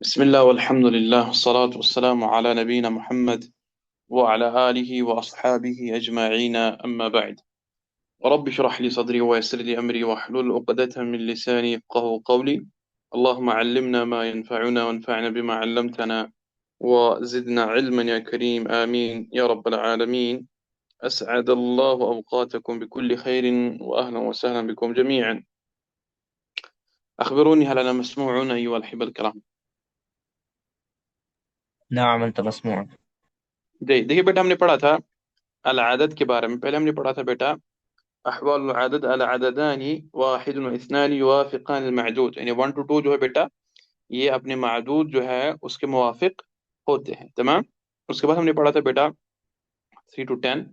بسم الله والحمد لله والصلاة والسلام على نبينا محمد وعلى آله وأصحابه أجمعين أما بعد. رب اشرح لي صدري ويسر لي أمري واحلل عقدة من لساني يفقهوا قولي. اللهم علمنا ما ينفعنا وانفعنا بما علمتنا وزدنا علما يا كريم آمين يا رب العالمين. أسعد الله أوقاتكم بكل خير وأهلا وسهلا بكم جميعا. أخبروني هل أنا مسموع أيها الأحبة الكرام؟ نعم أنت مسموع. देखिए बेटा हमने पढ़ा था अल आदद के बारे में। पहले हमने पढ़ा था बेटा अहवाल आदद अल अददानी वाहिद व इस्नानी युवाफिकान अल मअदूद, यानी 1 to 2 जो है बेटा ये अपने मअदूद जो है उसके मुवाफिक होते हैं। तमाम। उसके बाद हमने पढ़ा था बेटा 3 to 10।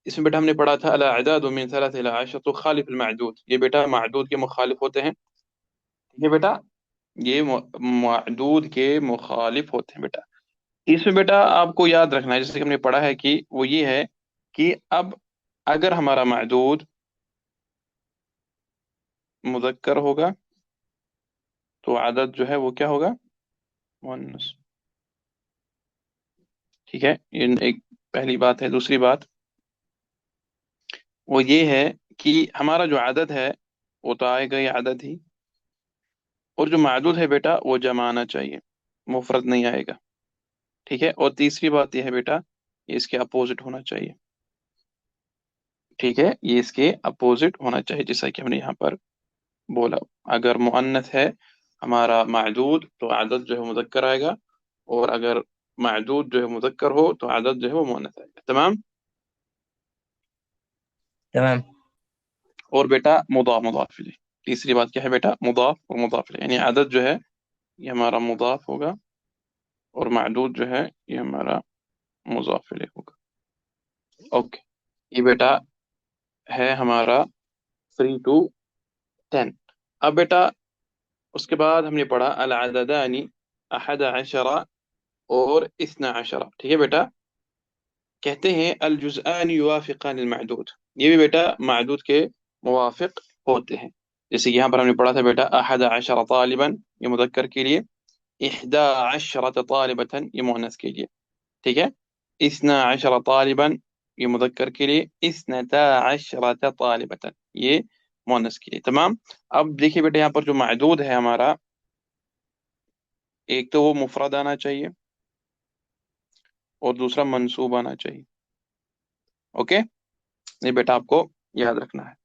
इसमें बेटा हमने पढ़ा था अल अअदाद मिन सलासा इला अशर तो खालिफ अल मअदूद, ये बेटा मअदूद के मुखालिफ होते हैं। ये बेटा ये मअदूद के मुखालिफ होते हैं बेटा। इसमें बेटा आपको याद रखना है जैसे कि हमने पढ़ा है कि वो ये है कि अब अगर हमारा मअदूद मुज़क्कर होगा तो आदत जो है वो क्या होगा, मुअन्नस। ठीक है, ये एक पहली बात है। दूसरी बात वो ये है कि हमारा जो आदत है वो तो आएगा ही आदत ही, और जो मादूद है बेटा वो जमा आना चाहिए, मुफरद नहीं आएगा। ठीक है, और तीसरी बात ये है बेटा ये इसके अपोजिट होना चाहिए। ठीक है, ये इसके अपोजिट होना चाहिए जैसा कि हमने यहाँ पर बोला। अगर मुअन्नस है हमारा मादूद तो आदत जो है मुज़क्कर आएगा, और अगर मादूद जो है मुज़क्कर हो तो आदत जो है वो मुअन्नस आएगा। तमाम। تمام. और बेटा मुदाफ मुदाफ इलैह, तीसरी बात क्या है बेटा, मुदाफ और मुदाफ इलैह, यानी आदत जो है ये हमारा मुदाफ होगा और मादूद जो है ये हमारा मुजाफ इलैह होगा। ओके, ये बेटा है हमारा 3 to 10। अब बेटा उसके बाद हमने पढ़ा अल अददानी अहद अशरा और इस्ना अशरा। ठीक है बेटा, कहते हैं अल जुज़आन युवाफिकान अल मअदूद, ये भी बेटा मअदूद के मुवाफिक होते हैं। जैसे कि यहाँ पर हमने पढ़ा था बेटा अहद अशरा तालिबन, ये मुذक्कर के लिए, इहदा अशरत तालिबतन ये मुअन्नस के लिए। ठीक है, इस्ना अशरा तालिबन ये मुذक्कर के लिए, इस्नता अशरत तालिबतन ये मुअन्नस के लिए। तमाम। अब देखिए बेटा यहाँ पर जो मअदूद है हमारा, एक तो वो मुफरद आना चाहिए और दूसरा मंसूब आना चाहिए। ओके, ये बेटा आपको याद रखना है।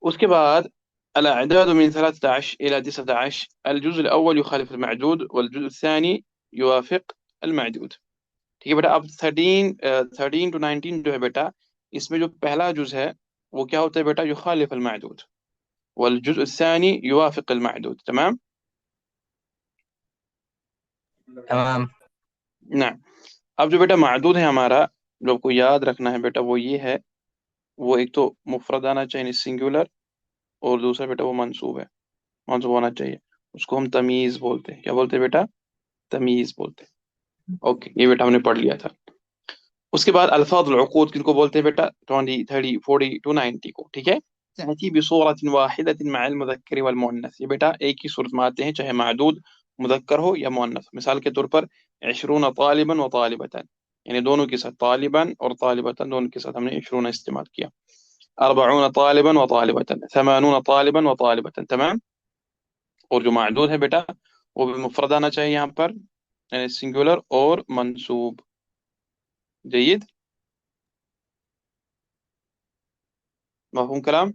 उसके बाद الأعداد من 13 إلى 19 الجزء الأول يخالف المعدود والجزء الثاني يوافق المعدود। ठीक है बेटा, अब 13 to 19 जो है बेटा इसमें जो पहला जुज है वो क्या होता है बेटा, युखालिफ अल मअदूद, वल जुज़ الثاني युवाफिक अल मअदूद। तमाम। تمام. ना, अब जो बेटा मअदूद है हमारा, जो आपको याद रखना है बेटा वो ये है, वो एक तो मुफरद आना चाहिए सिंगुलर, और दूसरा बेटा वो मंसूब है, मंसूब होना चाहिए। उसको हम तमीज बोलते हैं। क्या बोलते हैं बेटा, तमीज बोलते हैं। ओके, ये बेटा हमने पढ़ लिया था। उसके बाद अल्फाजुल उकूद किनको बोलते हैं बेटा, 20 30 40 to 90 को। ठीक है, तअती बिसूरतिन वाहिदतिन मअल मुज़क्कर वल मुअन्नस, ये बेटा एक ही सूरत में आते हैं चाहे मादूद मुज़क्कर हो या मुअन्नस। मिसाल के तौर पर 20 तालिबन व तालिबतन, यानी दोनों के साथ तालिबन और तालिबतन दोनों के साथ हमने 20 इस्तेमाल किया। 40 तालिबन व तालिबतन, 80 तालिबन व तालिबतन। तमाम। और जो मादूद है बेटा वो भी मुफरद आना चाहिए यहाँ पर, यानी सिंगुलर और मंसूब। जयद, मफहूम कलाम।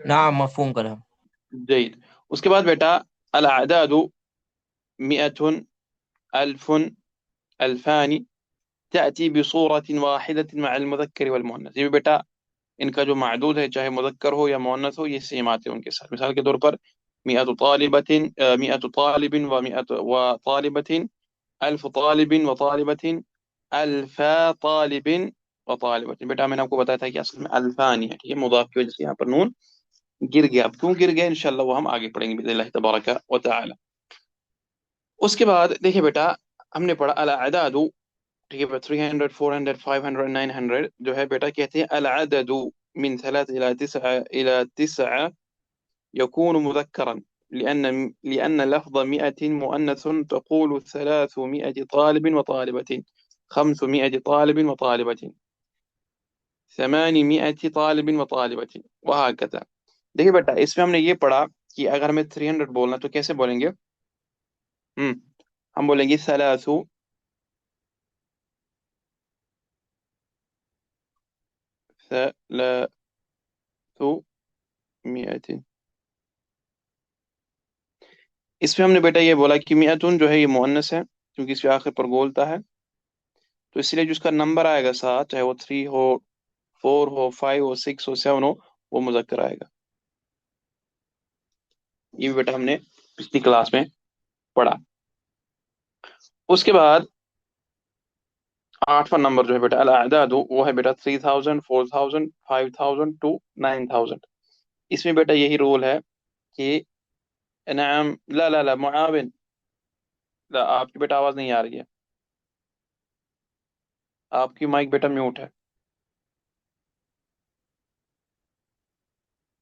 نعم مفهوم كلام. जयद। उसके बाद बेटा अल अअदादु मिअतुन अल्फुन अल्फानी तأती बिसूरत वाहिदत मअ अल मुज़क्कर वल मुअन्नस, ये भी बेटा इनका जो मादूद है चाहे मुज़क्कर हो या मुअन्नस हो ये सेम आते हैं उनके साथ। मिसाल के तौर पर मिअतु तालिबतिन मिअतु तालिबिन व मिअतु व तालिबतिन, अल्फ तालिबिन व तालिबतिन, अल्फा तालिबिन व तालिबतिन। बेटा मैंने आपको बताया था कि असल में अल्फानी है। ठीक है, मुदाफ की वजह से यहाँ पर नून गिर गया। अब क्यों गिर गया इंशाल्लाह वो हम आगे पढ़ेंगे बिइज़निल्लाह तबारक व तआला। उसके बाद देखिए बेटा हमने पढ़ा अल अदादु। ठीक है, 300 400 500 900 जो है बेटा कहते हैं अल अददु मिन 3 इला 9 इला 9 यकून मुذक्करन, لأن لفظ 100 مؤنث تقول 300 طالب وطالبة، 500 طالب وطالبة، 800 طالب وطالبة، وهكذا. देखिए बेटा, इसमें हमने ये पढ़ा कि अगर हमें 300 बोलना तो कैसे बोलेंगे. हम्म हम बोलेंगे सलासु, सलासु मियतिन. इसमें हमने बेटा ये बोला कि मियतुन जो है ये मुअन्नस है, क्योंकि इसके आखिर पर गोलता है, तो इसलिए जो इसका नंबर आएगा साथ, चाहे वो 3 हो, 4 हो, 5 हो, 6 हो, 7 हो, वो मुजक्कर आएगा. ये भी बेटा हमने पिछली क्लास में पढ़ा. उसके बाद 8वां नंबर जो है बेटा अल अअदादु, वो है बेटा 3000, 4000, 5000 टू 9000. इसमें बेटा यही रूल है कि नाम, ला ला ला मुआविन, ला, आपकी बेटा आवाज नहीं आ रही है, आपकी माइक बेटा म्यूट है.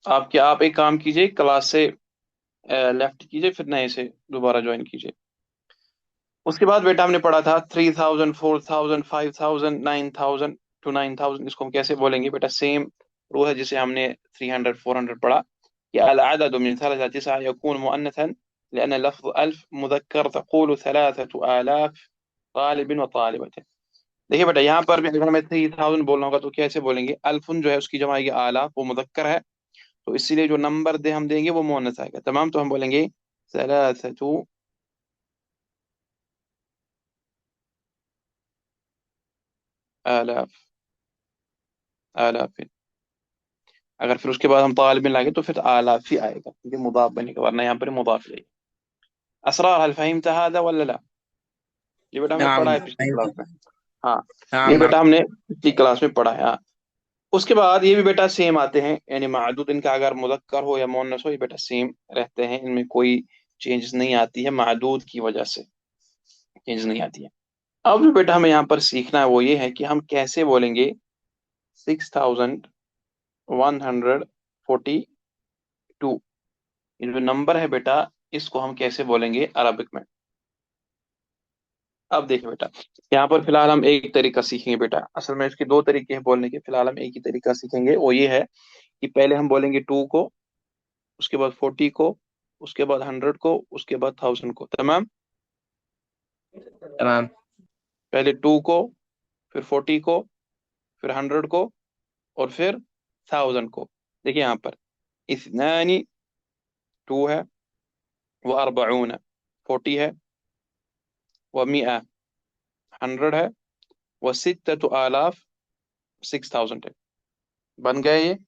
आप एक काम कीजिए, क्लास से लेफ्ट कीजिए, फिर नए से दोबारा ज्वाइन कीजिए. उसके बाद बेटा हमने पढ़ा था 3000, 4000, 5000, 9000 टू 9000. इसको हम कैसे बोलेंगे बेटा, सेम रूल है जिसे हमने 300, 400 पढ़ा कि अल अदद मिन थलाथा तिस्आ यकून मुअन्नथन لأن लफ्ज़ अल्फ मुذक्कर तक़ूल 3000 तालिब व तालिबत. देखिए बेटा, यहाँ पर भी अगर हमें 3000 बोलना होगा तो कैसे बोलेंगे. अल्फुन जो है उसकी जमा आएगी आलाफ, वो मुذक्कर है, तो इसीलिए जो नंबर दे हम देंगे वो मुअन्नस आएगा. तमाम, तो हम बोलेंगे सलासतु आलाफ, आलाफ. अगर फिर उसके बाद हम तालिबिन लाएंगे तो फिर आलाफ ही आएगा, क्योंकि मुदाफ बनेगा, वरना यहाँ पर मुदाफ जाएगा. असरार, हल फहीमता हादा वल्ला ला. ये बेटा हमने पढ़ा نعم है पिछली क्लास में. हाँ, ये نعم نعم बेटा हमने पिछली क्लास में पढ़ा है. हाँ. उसके बाद ये भी बेटा सेम आते हैं, यानी मादूद इनका अगर मुदक्कर हो या मुअन्नस हो, ये बेटा सेम रहते हैं, इनमें कोई चेंजेस नहीं आती है, मादूद की वजह से चेंज नहीं आती है. अब जो बेटा हमें यहाँ पर सीखना है वो ये है कि हम कैसे बोलेंगे 6142. ये जो नंबर है बेटा, इसको हम कैसे बोलेंगे अरबिक में. अब देखिए बेटा, यहाँ पर फिलहाल हम एक तरीका सीखेंगे बेटा. असल में इसके दो तरीके हैं बोलने के, फिलहाल हम एक ही तरीका सीखेंगे, वो ये है कि पहले हम बोलेंगे 2 को, उसके बाद 40 को, उसके बाद 100 को, उसके बाद 1000 को. तमाम. تمام पहले 2 को, फिर 40 को, फिर 100 को, और फिर 1000 को. देखिए यहाँ पर इस्नानी 2 है, वो अरबऊन 40 है, वह मिया 100 है, वह सित्ततु आलाफ 6000 है. बन गए ये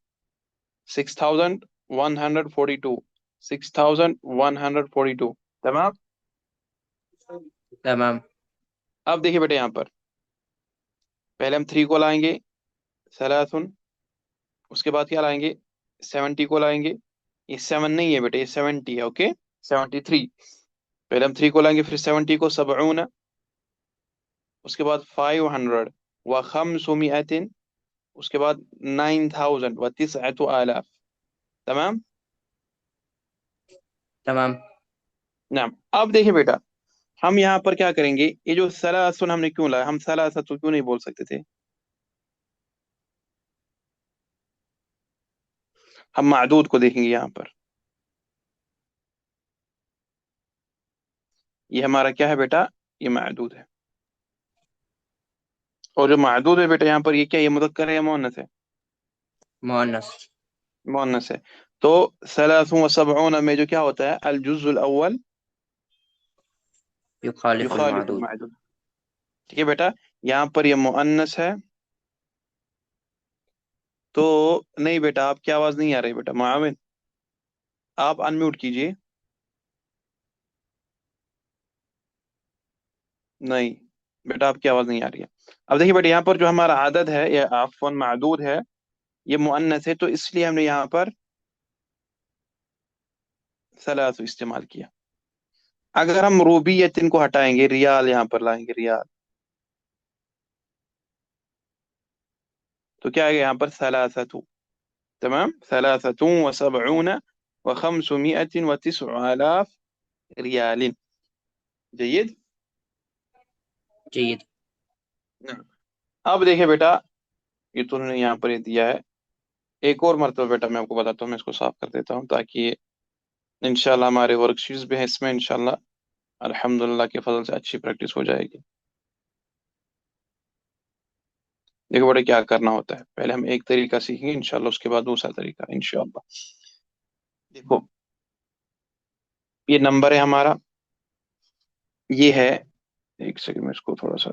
6142, 6142. तमाम. تمام अब देखिए बेटे, यहाँ पर पहले हम 3 को लाएंगे, सलासुन. उसके बाद क्या लाएंगे, 70 को लाएंगे. ये 7 नहीं है बेटे, ये 70 है. ओके, 73. पहले हम 3 को लाएंगे, फिर 70 को सबऊन, उसके बाद 500 व खमसुमियतिन, उसके बाद 9000 व तिसअतु आलाफ. तमाम. تمام नाम. अब देखिए बेटा, हम यहाँ पर क्या करेंगे, ये जो सलासुन हमने क्यों लाया, हम सलासतु क्यों नहीं बोल सकते थे. हम मादूद को देखेंगे यहाँ पर. ये हमारा क्या है बेटा, ये मादूद है. और जो मादूद है बेटा यहाँ पर, ये क्या, ये मुदक्कर है या मुअन्नस है. مؤنث मुअन्नस है. तो सलासुन व सबऊन में जो क्या होता है, अल जुज़ुल अव्वल يخالف युखालिफुल المعدود. मादूद. ठीक है बेटा, यहाँ पर ये मुअन्नस है, तो नहीं बेटा, आपकी आवाज नहीं आ रही बेटा. मुआविन, आप अनम्यूट कीजिए. नहीं बेटा, आपकी आवाज नहीं आ रही है. अब देखिए बेटा, यहाँ पर जो हमारा आदद है या आफवन मादूद है, ये मुअन्नस है, तो इसलिए हमने यहाँ पर सलासु इस्तेमाल किया. अगर हम रूबियतिन को हटाएंगे, रियाल यहाँ पर लाएंगे, रियाल, तो क्या आएगा यहाँ पर, सलासतु. तमाम, सलासतु व सबऊन व509 रियालिन। जयद। جيد. نعم. अब देखिए बेटा, ये तो उन्होंने यहाँ पर ये दिया है। एक और मरतबा बेटा मैं आपको बताता हूँ, मैं इसको साफ कर देता हूँ ताकि ये इंशाल्लाह हमारे वर्कशीट्स भी हैं इसमें, इंशाल्लाह अल्हम्दुलिल्लाह के फजल से अच्छी प्रैक्टिस हो जाएगी। देखो बेटा क्या करना होता है, पहले हम एक तरीका सीखेंगे इंशाल्लाह, उसके बाद दूसरा तरीका इंशाल्लाह। देखो ये नंबर है हमारा, ये है, एक सेकंड में इसको थोड़ा सा,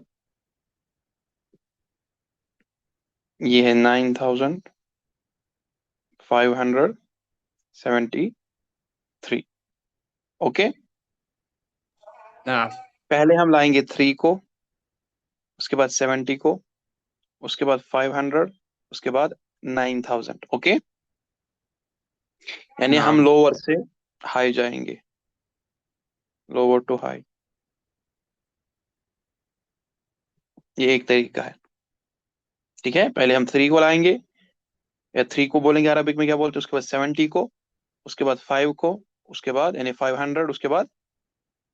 ये है 9573। ओके। نعم. पहले हम लाएंगे 3 को, उसके बाद 70 को, उसके बाद 500, उसके बाद 9000। ओके, यानी हम نعم. लोअर से हाई जाएंगे, लोअर टू हाई। ये एक तरीका है। ठीक है, पहले हम 3 को लाएंगे, या 3 को बोलेंगे अरबिक में क्या बोलते हैं, उसके बाद 70 को, उसके बाद 5 को, उसके बाद यानी 500, उसके बाद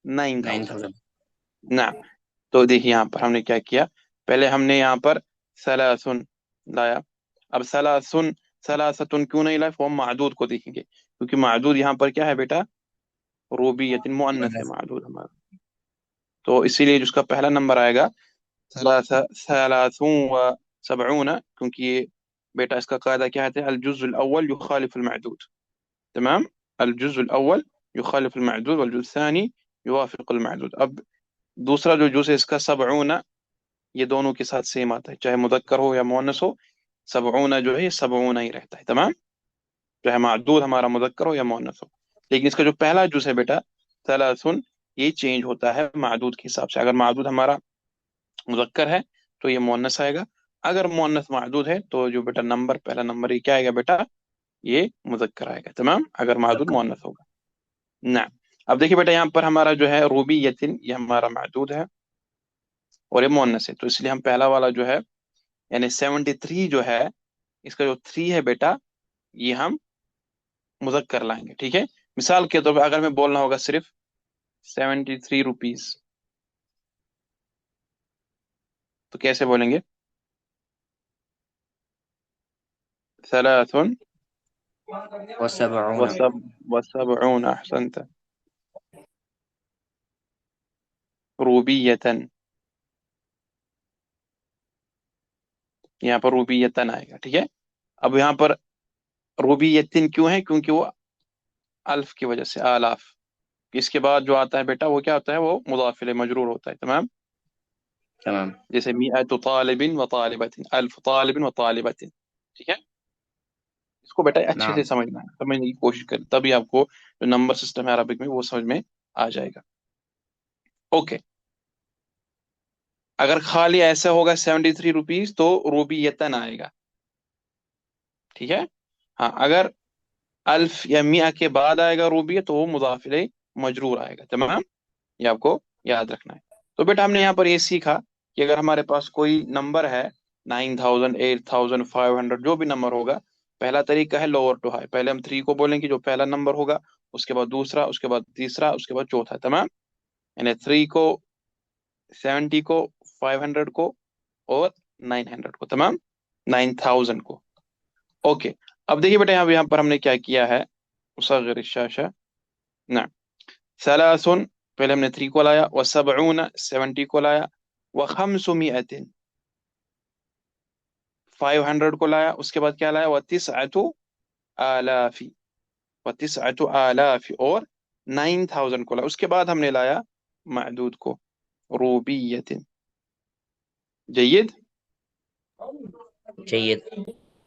9000। 9000. ना, तो देखिए यहाँ पर हमने क्या किया, पहले हमने यहाँ पर सलासुन लाया। अब सलासुन, सलासतुन क्यों नहीं लाए, फॉर्म मादूद को देखेंगे, क्योंकि मादूद यहाँ पर क्या है बेटा, रूबियतिन मुअन्नस है مؤنث. मादूद हमारा। तो इसीलिए जिसका पहला नंबर आएगा सलासून व सबऊन, क्योंकि ये बेटा इसका कायदा क्या है, अल जुज़्उल अव्वल युखालिफ अल मअदूद। तमाम, अल जुज़्उल अव्वल युखालिफ अल मअदूद वल जुज़्उ सानी युवाफिक अल मअदूद। अब दूसरा जो जुज़ है इसका सबऊन, ये दोनों के साथ सेम आता है, चाहे मुदक्कर हो या मुअन्नस हो, सबऊन जो है ये सबऊन ही रहता है। तमाम, चाहे मादूद हमारा मुदक्कर हो या मुअन्नस हो। लेकिन इसका जो पहला जुज़ है बेटा सलासुन, ये चेंज होता है मादूद के हिसाब से। अगर मादूद हमारा मुजक्कर है तो ये मुअन्नस आएगा, अगर मुअन्नस मादूद है तो जो बेटा नंबर, पहला नंबर ये क्या आएगा बेटा, ये मुजक्कर आएगा। तमाम, अगर मादूद مذكر. मुअन्नस होगा ना। अब देखिए बेटा यहाँ पर हमारा जो है रूबी यतिन, ये हमारा मादूद है और ये मुअन्नस है, तो इसलिए हम पहला वाला जो है यानी 73 जो है, इसका जो 3 है बेटा, ये हम मुजक्कर लाएंगे। ठीक है, मिसाल के तौर पर अगर मैं बोलना होगा सिर्फ 73 रुपीज, तो कैसे बोलेंगे, सलासुन و70. वसब वसबऊन, अहसनत, रूबीयतन। यहाँ पर रूबीयतन आएगा। ठीक है, अब यहाँ पर रूबीयतिन क्यों है, क्योंकि वो अल्फ की वजह से, आलाफ। इसके बाद जो आता है बेटा वो क्या होता है, वो मुदाफ इलैह मजरूर होता है। तमाम, تمام. जैसे मिअतु तालिबिन व तालिबतिन, अल्फ तालिबिन व तालिबतिन। ठीक है, इसको बेटा अच्छे से نعم. समझना है, समझने की कोशिश करें, तभी आपको जो नंबर सिस्टम है अरबिक में वो समझ में आ जाएगा। ओके, अगर खाली ऐसा होगा 73 रुपीज तो रूबीयतन आएगा। ठीक है, हाँ, अगर अल्फ या मिया के बाद आएगा रूबिया तो वो मुदाफ इलैह मजरूर आएगा। तमाम, ये आपको याद रखना है। तो बेटा हमने यहाँ पर ये सीखा कि अगर हमारे पास कोई नंबर है 9000, 8500, जो भी नंबर होगा, पहला तरीका है लोअर टू हाई। पहले हम 3 को बोलेंगे जो पहला नंबर होगा, उसके बाद दूसरा, उसके बाद तीसरा, उसके बाद चौथा। तमाम, यानी 3 को, 70 को, 500 को और 900 को। तमाम, 9000 को। ओके, अब देखिए बेटा यहाँ पर हमने क्या किया है, उसग़िर शाशा ना, सलासुन, पहले हमने 3 को लाया, व सबऊन 70 को लाया, व खमसुमिअतिन 500 को लाया, उसके बाद क्या लाया, व तिसअतु आलाफी, व तिसअतु आलाफी और 9000 को लाया, उसके बाद हमने लाया मअदूद को, रूबियतिन। जयद। جيد.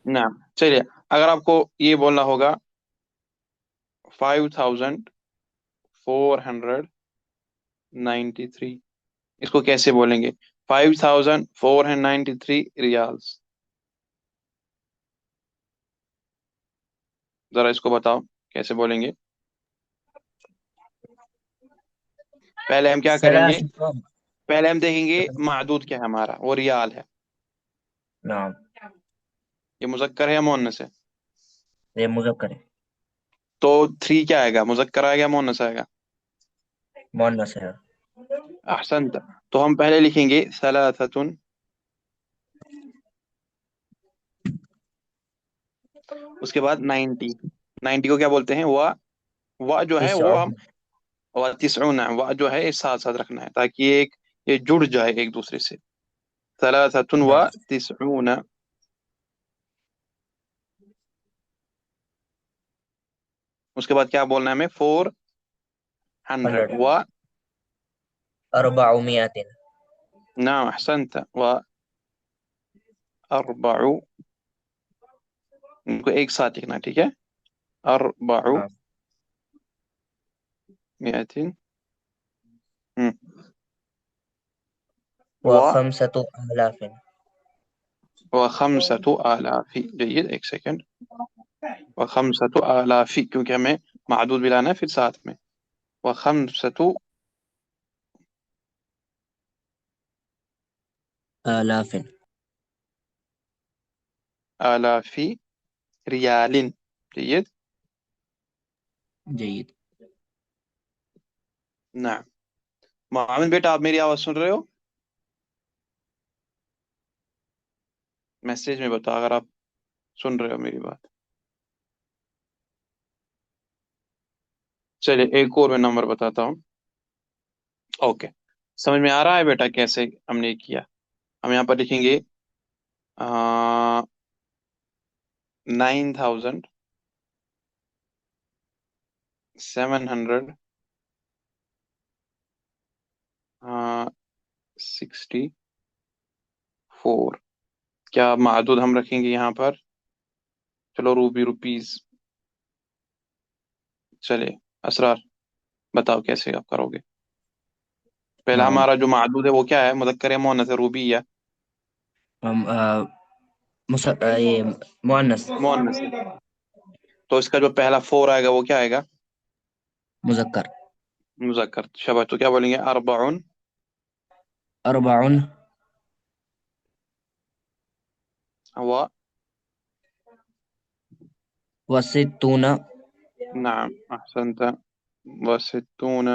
ना, चलिए, अगर आपको ये बोलना होगा 5493, इसको कैसे बोलेंगे, 5493 रियाल्स, जरा इसको बताओ कैसे बोलेंगे। पहले हम क्या करेंगे, ثلاثة. पहले हम देखेंगे मादूद क्या है हमारा, वो रियाल है। نعم. ये मुजक्कर है या मुअन्नस है, ये मुज़क्कर है. تو 3 کیا آئے گا؟ مذکر آئے گا مؤنث آئے گا؟ مؤنث ہے. احسنت. تو ہم پہلے لکھیں گے ثلاثۃ. اس کے بعد 90. 90 کو کیا بولتے ہیں؟ وا جو ہے تسع. وہ ہم تسعون وا جو ہے اس ساتھ ساتھ رکھنا ہے تاکہ یہ جڑ جائے ایک دوسرے سے. ثلاثۃ و نعم. تسعون. اس کے بعد کیا بولنا ہے ہمیں؟ 400 100. و. 400. نعم احسنت. و اربع. ان کو ایک ساتھ لکھنا ہے، ٹھیک ہے. 400. نعم. و و5,000. وخمسة آلاف. جيد، ایک سیکنڈ. وخمسة آلاف کیونکہ ہمیں معدود بھی لانا ہے پھر ساتھ میں. وخمسة آلاف. آلاف ریال. جيد. جيد. نعم. معاون بیٹا آپ میری آواز سن رہے ہو؟ میسج میں بتا اگر آپ سن رہے ہو میری بات. چلیے ایک اور میں نمبر بتاتا ہوں. اوکے، سمجھ میں آ رہا ہے بیٹا کیسے ہم نے کیا؟ ہم یہاں پر لکھیں گے 9764. کیا معدود ہم رکھیں گے یہاں پر؟ چلو روپیز. چلے اسرار بتاؤ کیسے آپ کرو گے؟ پہلا نعم. ہمارا جو معدود ہے وہ کیا ہے؟ مذکر ہے مؤنث ہے؟ روبی یا ہم یہ مؤنث. مؤنث ہے. تو اس کا جو پہلا 4 آئے گا وہ کیا آئے گا؟ مذکر. مذکر. شبہ. تو کیا بولیں گے؟ اربعن. 4 و. و60. نعم احسنت. وستون.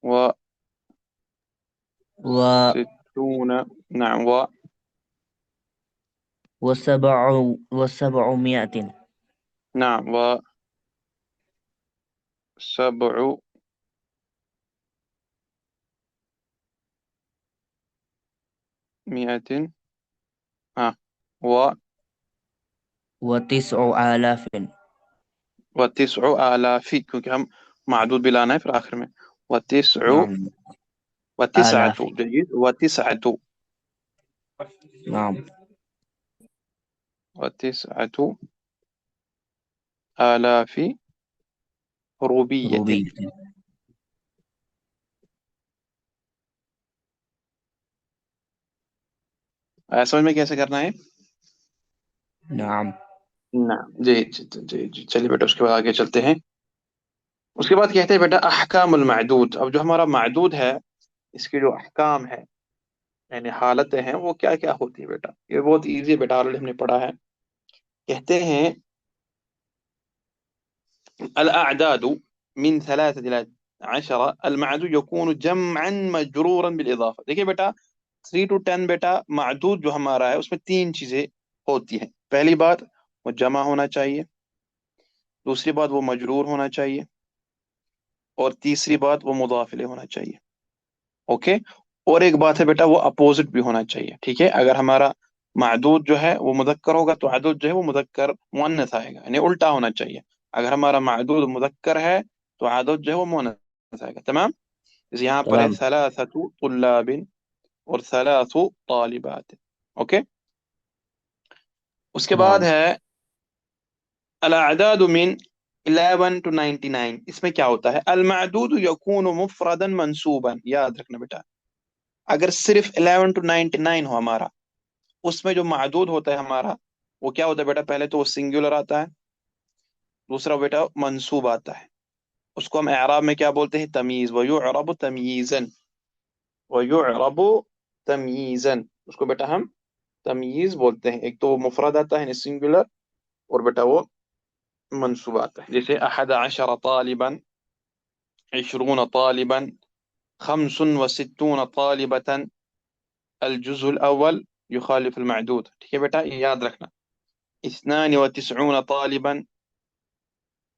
وستون. و نعم. و700. نعم. وسبعمائة. ها. و و9,000. وتسع آلاف کیونکہ ہم معدود بھی لانا ہے پھر آخر میں. وتسع. نعم. وتسعة. آلاف. جيد. وتسعة. نعم. وتسعة آلاف روبية. روبية. سمجھ میں کیسے کرنا ہے؟ نعم. نعم. جی جی جی جی. چلیے بیٹا اس کے بعد آگے چلتے ہیں. اس کے بعد کہتے ہیں بیٹا احکام المعدود. اب جو ہمارا معدود ہے اس کے جو احکام ہے یعنی حالتیں ہیں وہ کیا کیا ہوتی ہے بیٹا؟ یہ بہت ایزی ہے بیٹا، آلریڈی ہم نے پڑھا ہے. کہتے ہیں الأعداد من 3 إلى 10 المعدود يكون جمعا مجرورا بالإضافة. دیکھیں بیٹا 3 to 10 بیٹا معدود جو ہمارا ہے اس میں 3 چیزیں ہوتی ہیں. پہلی بات وہ جمع ہونا چاہیے، دوسری بات وہ مجرور ہونا چاہیے، اور تیسری بات وہ مضاف الیہ ہونا چاہیے. اوکے. اور ایک بات ہے بیٹا وہ اپوزٹ بھی ہونا چاہیے. ٹھیک ہے، اگر ہمارا معدود جو ہے وہ مذکر ہوگا تو عدد جو ہے وہ مذکر مؤنث آئے گا، یعنی الٹا ہونا چاہیے. اگر ہمارا معدود مذکر ہے تو عدد جو ہے وہ مؤنث آئے گا. تمام. جیسے یہاں پر ہے تمام. ثلاثۃ طلاب اور ثلاث طالبات. اوکے. اس کے بعد نعم. ہے الاعداد من 11 to 99. اس میں کیا ہوتا ہے؟ المعدود یکون مفردا منصوبا. یاد رکھنا بیٹا اگر صرف 11 to 99 ہو ہمارا، اس میں جو معدود ہوتا ہے ہمارا وہ کیا ہوتا ہے بیٹا؟ پہلے تو وہ سنگولر آتا ہے، دوسرا بیٹا منصوب آتا ہے. اس کو ہم اعراب میں کیا بولتے ہیں؟ تمییز. وَيُعْرَبُ تَمْيِيزًا. وَيُعْرَبُ تَمْيِيزًا. اس کو بیٹا ہم تمییز بولتے ہیں. ایک تو وہ مفرد آتا ہے یعنی سنگولر، اور بیٹا وہ منصوبات ہے، جیسے 11 طالبا، 20 طالبا، 65 طالبة، الجزء الأول يخالف المعدود. ٹھیک ہے بیٹا، یہ یاد رکھنا. 92 طالبا.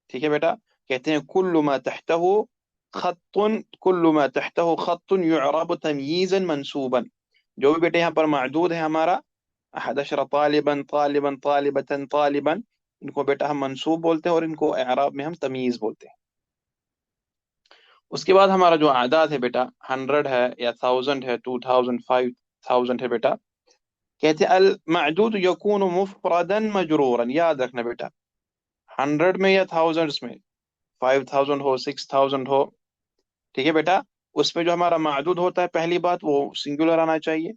ٹھیک ہے بیٹا. کہتے ہیں كل ما تحته خط، كل ما تحته خط يعرب تمييزا منصوبا. جو بھی بیٹا یہاں پر معدود ہے ہمارا 11 طالبا، طالبا، طالبة، طالبا، ان کو بیٹا ہم منصوب بولتے ہیں اور ان کو اعراب میں ہم تمییز بولتے ہیں. اس کے بعد ہمارا جو اعداد ہے بیٹا 100 ہے یا 1000 ہے، 2000، 5000 ہے بیٹا. کہتے ہیں المعدود یکون مفردا مجرورا. یاد رکھنا بیٹا، 100 میں یا 1000 میں، 5000 ہو، 6000 ہو، ٹھیک ہے بیٹا، اس میں جو ہمارا معدود ہوتا ہے پہلی بات وہ سنگولر آنا چاہیے،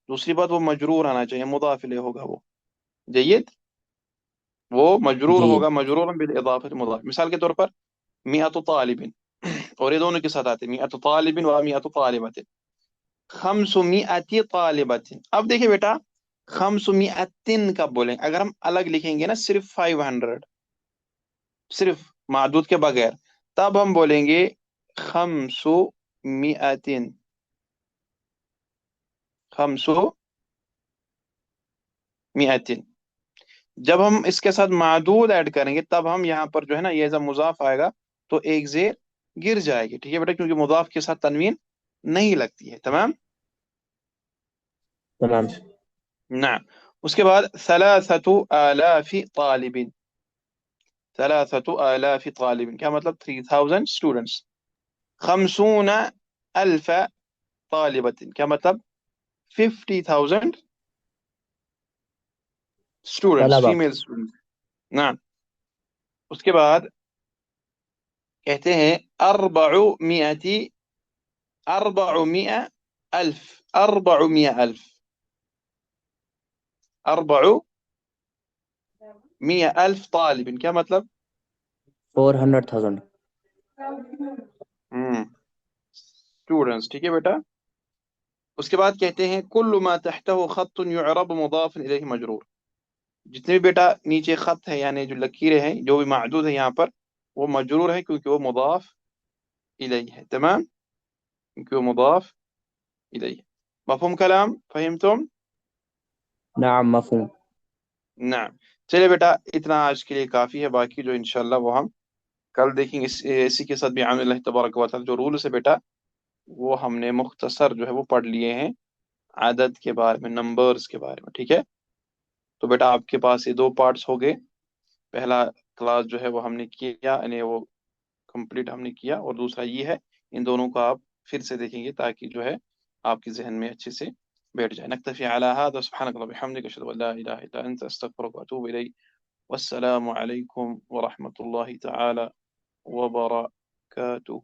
دوسری بات وہ مجرور آنا چاہیے، مضاف الیہ ہوگا وہ. جید، وہ مجرور جی ہوگا، مجرور بالاضافه مضاف. مثال کے طور پر 100 طالب، اور یہ دونوں کے ساتھ آتے ہیں 100 طالب و 100 طالبة. 500 طالبة. اب دیکھیں بیٹا 500 کب بولیں؟ اگر ہم الگ لکھیں گے نا صرف 500، صرف معدود کے بغیر، تب ہم بولیں گے 500، 500. جب ہم اس کے ساتھ معدود ایڈ کریں گے تب ہم یہاں پر جو ہے نا یہ جب مضاف آئے گا تو ایک زیر گر جائے گی. ٹھیک ہے بیٹا، کیونکہ مضاف کے ساتھ تنوین نہیں لگتی ہے. تمام. تمام. نعم. اس کے بعد 3000 طالب. 3000 طالب کیا مطلب؟ 3000 students. 50,000 طالبة کیا مطلب؟ 50,000 students، طلبہ. female students. نعم. اس کے بعد کہتے ہیں 400، 400,000، 400,000، 400,000 طالب کیا مطلب؟ 400,000. اسٹوڈنٹس. ٹھیک ہے بیٹا. اس کے بعد کہتے ہیں کل ما تحته خط يعرب مضاف الیہ مجرور. جتنے بھی بیٹا نیچے خط ہے یعنی جو لکیریں ہیں جو بھی معدود ہے یہاں پر وہ مجرور ہے کیونکہ وہ مضاف الیہ ہے. تمام، کیونکہ وہ مضاف الیہ. مفہوم کلام؟ فہمتم؟ نعم مفہوم. نعم. چلے بیٹا اتنا آج کے لیے کافی ہے، باقی جو انشاءاللہ وہ ہم کل دیکھیں گے. اسی کے ساتھ بھی عامل اللہ تبارک و تعالی جو رولز ہے بیٹا وہ ہم نے مختصر جو ہے وہ پڑھ لیے ہیں، عدد کے بارے میں، نمبرز کے بارے میں. ٹھیک ہے، تو بیٹا آپ کے پاس یہ 2 پارٹس ہو گئے. پہلا کلاس جو ہے وہ ہم نے کیا، یعنی وہ کمپلیٹ ہم نے کیا، اور دوسرا یہ ہے. ان دونوں کو آپ پھر سے دیکھیں گے تاکہ جو ہے آپ کے ذہن میں اچھے سے بیٹھ جائے. نکتفی علی هذا، سبحانک اللہم وبحمدک، اشہد ان لا الہ الا انت، استغفرک واتوب الیک. والسلام علیکم ورحمۃ اللہ تعالی وبرکاتہ.